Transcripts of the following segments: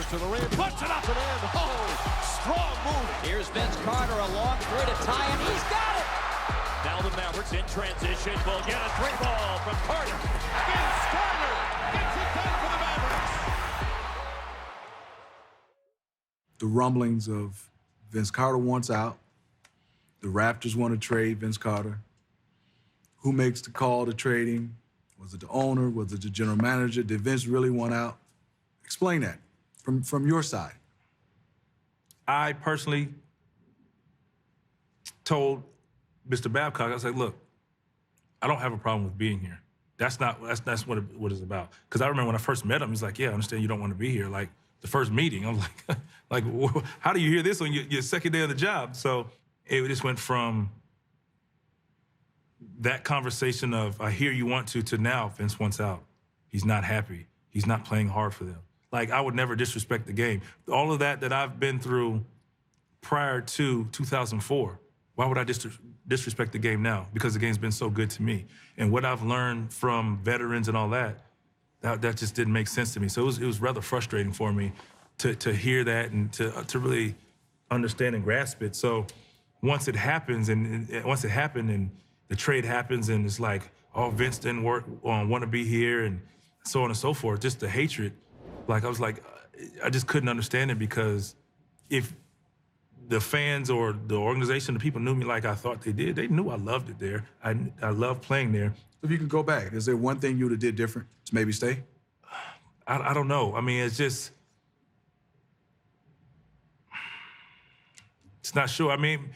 to the rim, puts it up and in. Oh, strong move. Here's Vince Carter, a long three to tie, and he's got it. Now the Mavericks in transition will get a three ball from Carter. Vince Carter gets it done for the Mavericks. The rumblings of Vince Carter wants out. The Raptors want to trade Vince Carter. Who makes the call to trade him? Was it the owner? Was it the general manager? Did Vince really want out? Explain that from your side. I personally told Mr. Babcock, I was like, look, I don't have a problem with being here. That's what it's about. Because I remember when I first met him, he's like, yeah, I understand you don't want to be here. Like the first meeting, I'm like, how do you hear this on your second day of the job? So it just went from that conversation of I hear you want to now Vince wants out. He's not happy. He's not playing hard for them. Like I would never disrespect the game. All of that I've been through prior to 2004, why would I disrespect the game now? Because the game's been so good to me. And what I've learned from veterans and all that just didn't make sense to me. So it was rather frustrating for me to hear that and to really understand and grasp it. So once it happens and the trade happens and it's like, oh, Vince didn't want to be here and so on and so forth, just the hatred. Like, I was like, I just couldn't understand it because if the fans or the organization, the people knew me like I thought they did, they knew I loved it there. I loved playing there. If you could go back, is there one thing you would have did different to maybe stay? I don't know. I mean, it's not sure. I mean,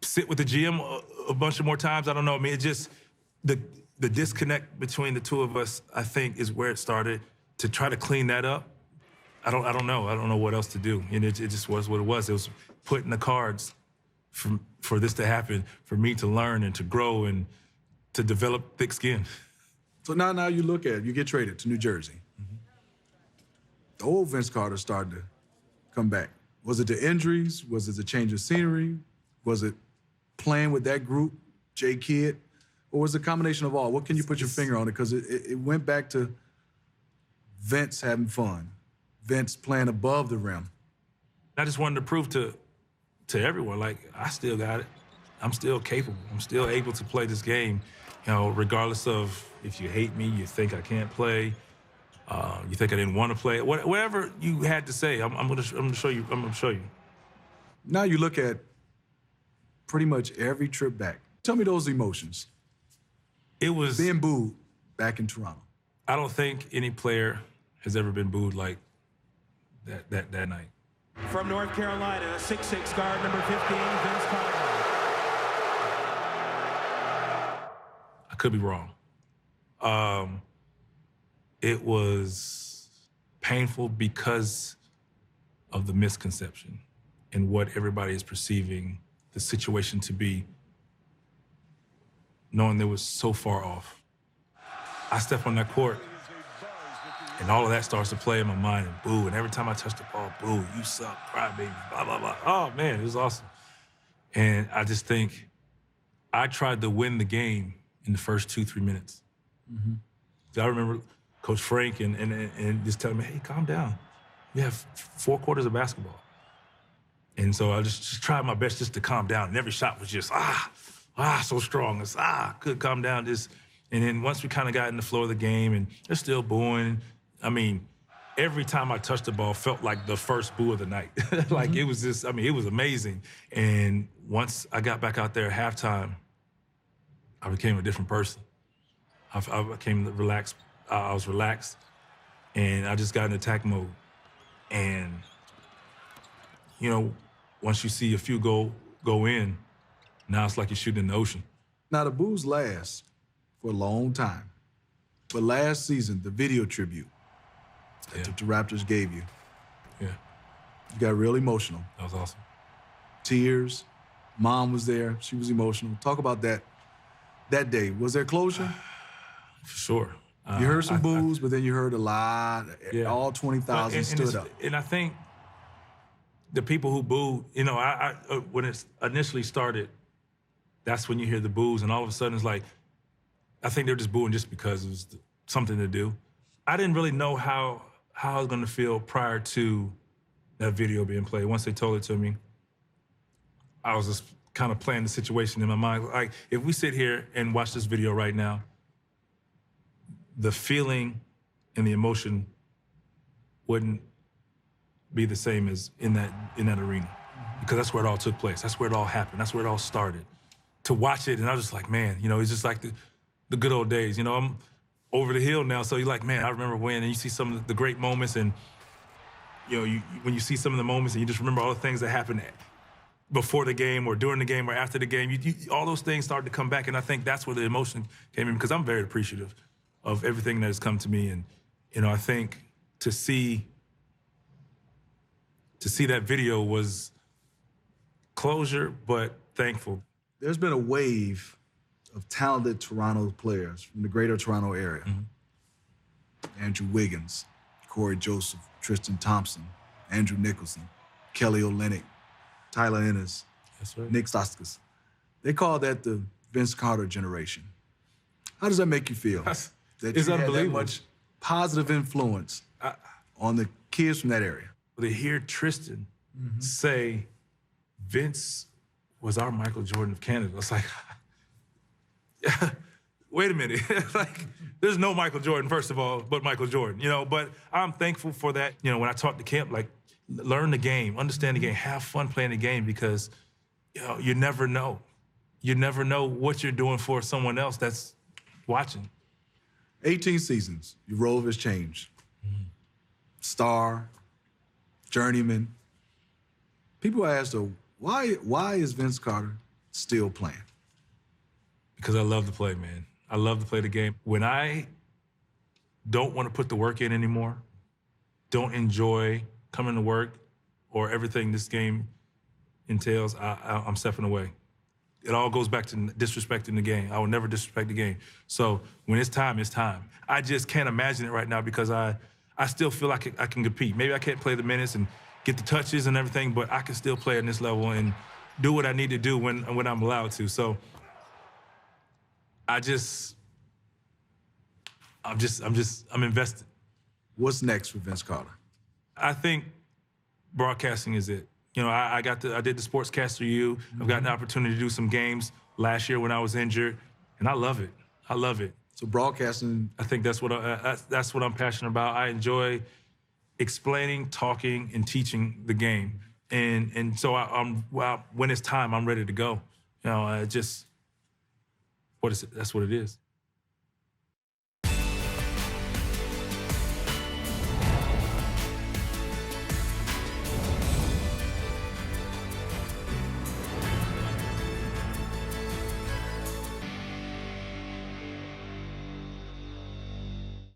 sit with the GM a bunch of more times. I don't know. I mean, it's just the disconnect between the two of us, I think, is where it started. To try to clean that up, I don't know. I don't know what else to do. And it just was what it was. It was put in the cards for this to happen, for me to learn and to grow and to develop thick skin. So now you look at it, you get traded to New Jersey. Mm-hmm. The old Vince Carter started to come back. Was it the injuries? Was it the change of scenery? Was it playing with that group, Jay Kidd? Or was it a combination of all? What can you put your finger on it? Because it went back to Vince having fun, Vince playing above the rim. I just wanted to prove to everyone, like, I still got it. I'm still capable. I'm still able to play this game, you know, regardless of if you hate me, you think I can't play, you think I didn't want to play. Whatever you had to say, I'm gonna show you. I'm gonna show you. Now you look at pretty much every trip back. Tell me those emotions. It was being booed back in Toronto. I don't think any player has ever been booed like that night. From North Carolina, 6'6" guard, number 15, Vince Carter. I could be wrong. It was painful because of the misconception and what everybody is perceiving the situation to be, knowing they was so far off. I step on that court, and all of that starts to play in my mind, and boo. And every time I touch the ball, boo, you suck, crybaby, blah, blah, blah. Oh, man, it was awesome. And I just think I tried to win the game in the first 2-3 minutes. Mm-hmm. I remember Coach Frank and just telling me, hey, calm down. We have 4 quarters of basketball. And so I just tried my best just to calm down. And every shot was just, so strong. It's, could calm down, just. And then once we kind of got in the flow of the game and they're still booing, I mean, every time I touched the ball felt like the first boo of the night. Like it was just, I mean, it was amazing. And once I got back out there at halftime, I became a different person. I became relaxed. I was relaxed and I just got in attack mode. And, you know, once you see a few go in, now it's like you're shooting in the ocean. Now the boos last for a long time. But last season, the video tribute that the Raptors gave you, you got real emotional. That was awesome. Tears. Mom was there. She was emotional. Talk about that day. Was there closure? For sure. You heard some boos, but then you heard a lot. Yeah. All 20,000 stood up. And I think the people who booed, you know, when it initially started, that's when you hear the boos, and all of a sudden it's like, I think they're just booing just because it was something to do. I didn't really know how how I was going to feel prior to that video being played. Once they told it to me, I was just kind of playing the situation in my mind. Like, if we sit here and watch this video right now, the feeling and the emotion wouldn't be the same as in that arena, because that's where it all took place. That's where it all happened. That's where it all started. To watch it, and I was just like, man, you know, it's just like the good old days. You know, I'm over the hill now, so you're like, man, I remember when, and you see some of the great moments, and you know, when you see some of the moments, and you just remember all the things that happened before the game or during the game or after the game, all those things started to come back, and I think that's where the emotion came in, because I'm very appreciative of everything that has come to me, and you know, I think to see that video was closure, but thankful. There's been a wave of talented Toronto players from the greater Toronto area. Andrew Wiggins, Corey Joseph, Tristan Thompson, Andrew Nicholson, Kelly Olynyk, Tyler Ennis, right. Nick Stauskas. They call that the Vince Carter generation. How does that make you feel? It's that you had that unbelievable. much positive influence on the kids from that area? To hear Tristan say Vince was our Michael Jordan of Canada, it's like, yeah, wait a minute. Like, there's no Michael Jordan, first of all, but Michael Jordan, you know? But I'm thankful for that. You know, when I talk to Kemp, like, learn the game, understand the game, have fun playing the game, because, you know, you never know. You never know what you're doing for someone else that's watching. 18 seasons, your role has changed. Star, journeyman. People ask, though, why is Vince Carter still playing? Because I love to play, man. I love to play the game. When I don't want to put the work in anymore, don't enjoy coming to work or everything this game entails, I'm stepping away. It all goes back to disrespecting the game. I will never disrespect the game. So when it's time, it's time. I just can't imagine it right now, because I still feel like I can compete. Maybe I can't play the minutes and get the touches and everything, but I can still play at this level and do what I need to do when I'm allowed to. So I'm invested. What's next for Vince Carter? I think broadcasting is it. You know, I did the Sportscaster U. I've gotten the opportunity to do some games last year when I was injured, and I love it. I love it. So broadcasting. I think that's what I'm passionate about. I enjoy explaining, talking, and teaching the game, and so when it's time, I'm ready to go. You know, that's what it is.